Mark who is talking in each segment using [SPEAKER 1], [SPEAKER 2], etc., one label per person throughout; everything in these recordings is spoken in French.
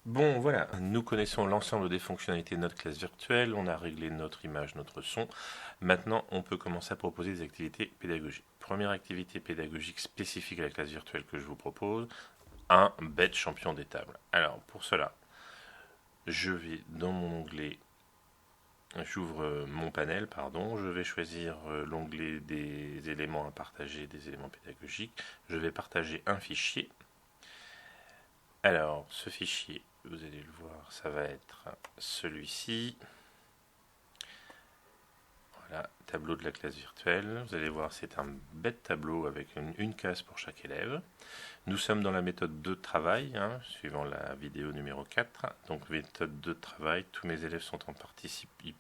[SPEAKER 1] Bon, voilà, nous connaissons l'ensemble des fonctionnalités de notre classe virtuelle, on a réglé notre image, notre son. Maintenant, on peut commencer à proposer des activités pédagogiques. Première activité pédagogique spécifique à la classe virtuelle que je vous propose, un bête champion des tables. Alors, pour cela, je vais dans mon onglet, j'ouvre mon panel, pardon, je vais choisir l'onglet des éléments à partager, des éléments pédagogiques. Je vais partager un fichier. Alors, ce fichier, vous allez le voir, ça va être celui-ci. Voilà, tableau de la classe virtuelle. Vous allez voir, c'est un bête tableau avec une case pour chaque élève. Nous sommes dans la méthode de travail, suivant la vidéo numéro 4. Donc, méthode de travail, tous mes élèves sont en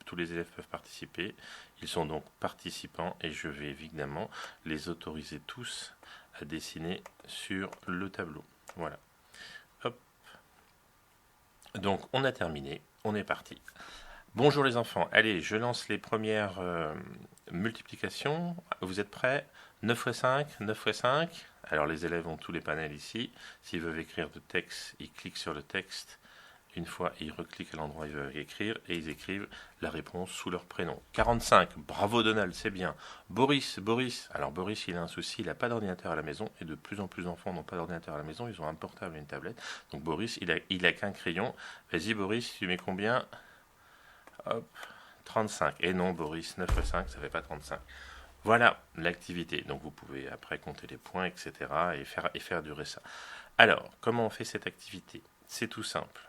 [SPEAKER 1] tous les élèves peuvent participer. Ils sont donc participants et je vais évidemment les autoriser tous à dessiner sur le tableau. Voilà. Hop. Donc, on a terminé, on est parti. Bonjour les enfants, allez, je lance les premières multiplications. Vous êtes prêts? 9 x 5, 9 x 5. Alors les élèves ont tous les panels ici. S'ils veulent écrire de texte, ils cliquent sur le texte. Une fois, ils recliquent à l'endroit où ils veulent écrire et ils écrivent la réponse sous leur prénom. 45, bravo Donald, c'est bien. Boris, alors Boris il a un souci, il n'a pas d'ordinateur à la maison et de plus en plus d'enfants n'ont pas d'ordinateur à la maison, ils ont un portable et une tablette. Donc Boris, il a qu'un crayon. Vas-y Boris, tu mets combien? Hop, 35. Et non, Boris, 9 x 5, ça fait pas 35. Voilà l'activité. Donc vous pouvez après compter les points, etc. et faire durer ça. Alors, comment on fait cette activité? C'est tout simple.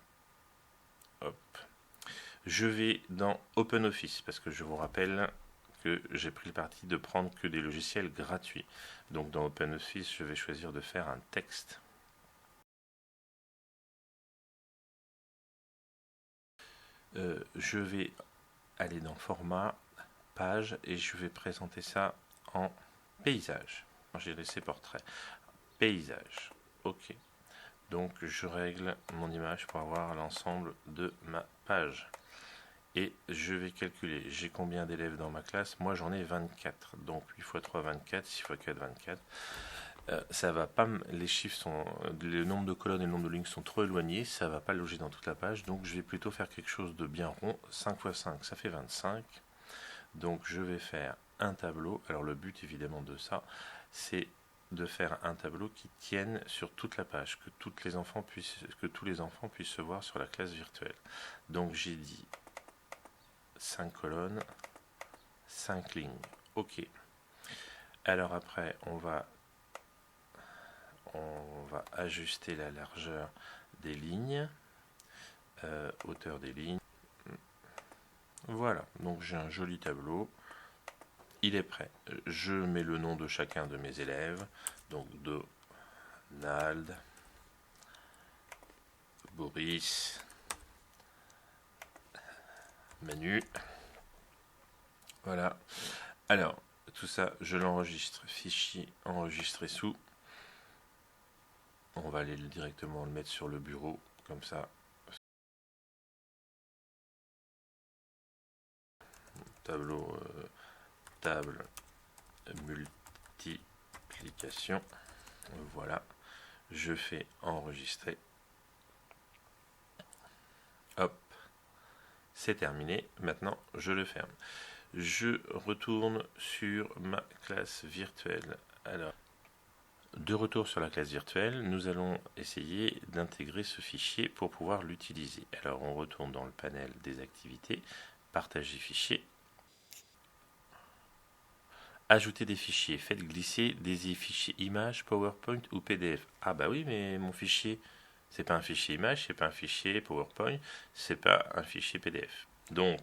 [SPEAKER 1] Hop. Je vais dans OpenOffice, parce que je vous rappelle que j'ai pris le parti de prendre que des logiciels gratuits. Donc dans OpenOffice, je vais choisir de faire un texte. Je vais aller dans Format, Page, et je vais présenter ça en paysage. J'ai laissé portrait. Paysage. OK. Donc je règle mon image pour avoir l'ensemble de ma page. Et je vais calculer. J'ai combien d'élèves dans ma classe? Moi j'en ai 24. Donc 8 x 3, 24. 6 x 4, 24. Ça va pas, les chiffres sont, le nombre de colonnes et le nombre de lignes sont trop éloignés, ça va pas loger dans toute la page, donc je vais plutôt faire quelque chose de bien rond. 5 x 5, ça fait 25. Donc je vais faire un tableau. Alors le but évidemment de ça, c'est de faire un tableau qui tienne sur toute la page, que tous les enfants puissent se voir sur la classe virtuelle. Donc j'ai dit 5 colonnes, 5 lignes. OK. Alors après, on va ajuster la largeur des lignes, hauteur des lignes. Voilà, donc j'ai un joli tableau. Il est prêt. Je mets le nom de chacun de mes élèves. Donc Donald, Boris, Manu. Voilà. Alors, tout ça, je l'enregistre. Fichier enregistré sous. On va aller directement le mettre sur le bureau, comme ça. Tableau, table, multiplication. Voilà. Je fais enregistrer. Hop. C'est terminé. Maintenant, je le ferme. Je retourne sur ma classe virtuelle. Alors, de retour sur la classe virtuelle, nous allons essayer d'intégrer ce fichier pour pouvoir l'utiliser. Alors, on retourne dans le panel des activités, partager fichier, ajouter des fichiers, faites glisser des fichiers images, PowerPoint ou PDF. Ah bah oui, mais mon fichier, c'est pas un fichier image, c'est pas un fichier PowerPoint, c'est pas un fichier PDF. Donc,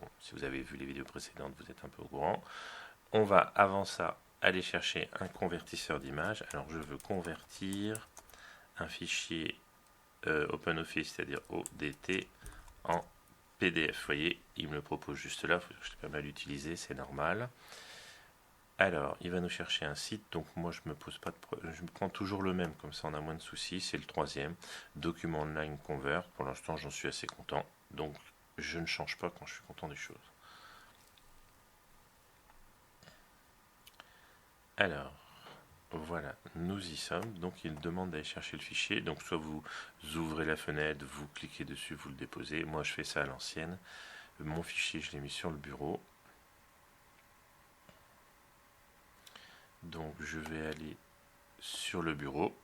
[SPEAKER 1] bon, si vous avez vu les vidéos précédentes, vous êtes un peu au courant. On va avant ça aller chercher un convertisseur d'image. Alors je veux convertir un fichier OpenOffice, c'est-à-dire ODT, en PDF. Vous voyez, il me le propose juste là, je l'ai pas mal utilisé, c'est normal. Alors, il va nous chercher un site, donc moi je me prends toujours le même, comme ça on a moins de soucis, c'est le troisième, Document Online Convert. Pour l'instant j'en suis assez content, donc je ne change pas quand je suis content des choses. Alors, Voilà, nous y sommes. Donc il demande d'aller chercher le fichier. Donc soit vous ouvrez la fenêtre, vous cliquez dessus, vous le déposez. Moi je fais ça à l'ancienne. Mon fichier, je l'ai mis sur le bureau. Donc je vais aller sur le bureau.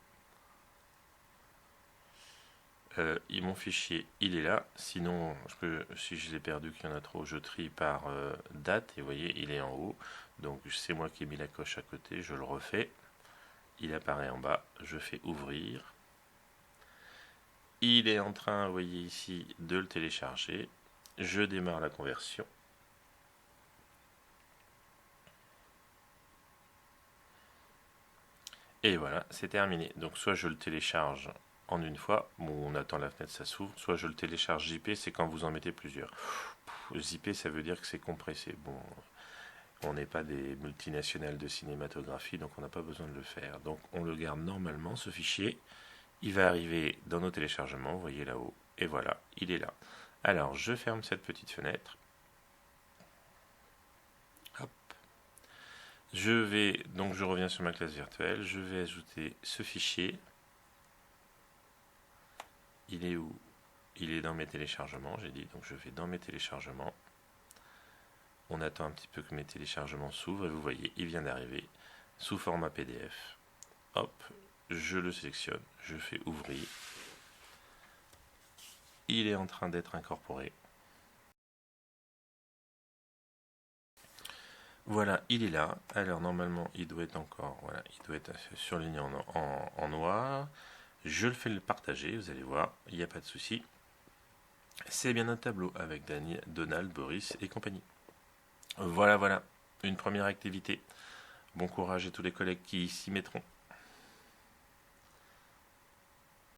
[SPEAKER 1] Mon fichier, il est là. Sinon, si je l'ai perdu, qu'il y en a trop, je trie par date. Et vous voyez, il est en haut. Donc c'est moi qui ai mis la coche à côté. Je le refais. Il apparaît en bas. Je fais ouvrir. Il est en train, vous voyez ici, de le télécharger. Je démarre la conversion. Et voilà, c'est terminé. Donc soit je le télécharge en une fois, bon, on attend la fenêtre, ça s'ouvre, soit je le télécharge JP, c'est quand vous en mettez plusieurs. JP, ça veut dire que c'est compressé. Bon, on n'est pas des multinationales de cinématographie, donc on n'a pas besoin de le faire. Donc on le garde normalement, ce fichier. Il va arriver dans nos téléchargements, vous voyez là-haut, et voilà, il est là. Alors, je ferme cette petite fenêtre. Hop. Donc je reviens sur ma classe virtuelle, je vais ajouter ce fichier. Il est où? Il est dans mes téléchargements, j'ai dit, donc je vais dans mes téléchargements. On attend un petit peu que mes téléchargements s'ouvrent, et vous voyez, il vient d'arriver sous format PDF. Hop, je le sélectionne, je fais ouvrir. Il est en train d'être incorporé. Voilà, il est là. Alors normalement, il doit être encore, voilà, il doit être surligné en noir. Je le fais le partager, vous allez voir, il n'y a pas de souci. C'est bien un tableau avec Daniel, Donald, Boris et compagnie. Voilà, une première activité. Bon courage à tous les collègues qui s'y mettront.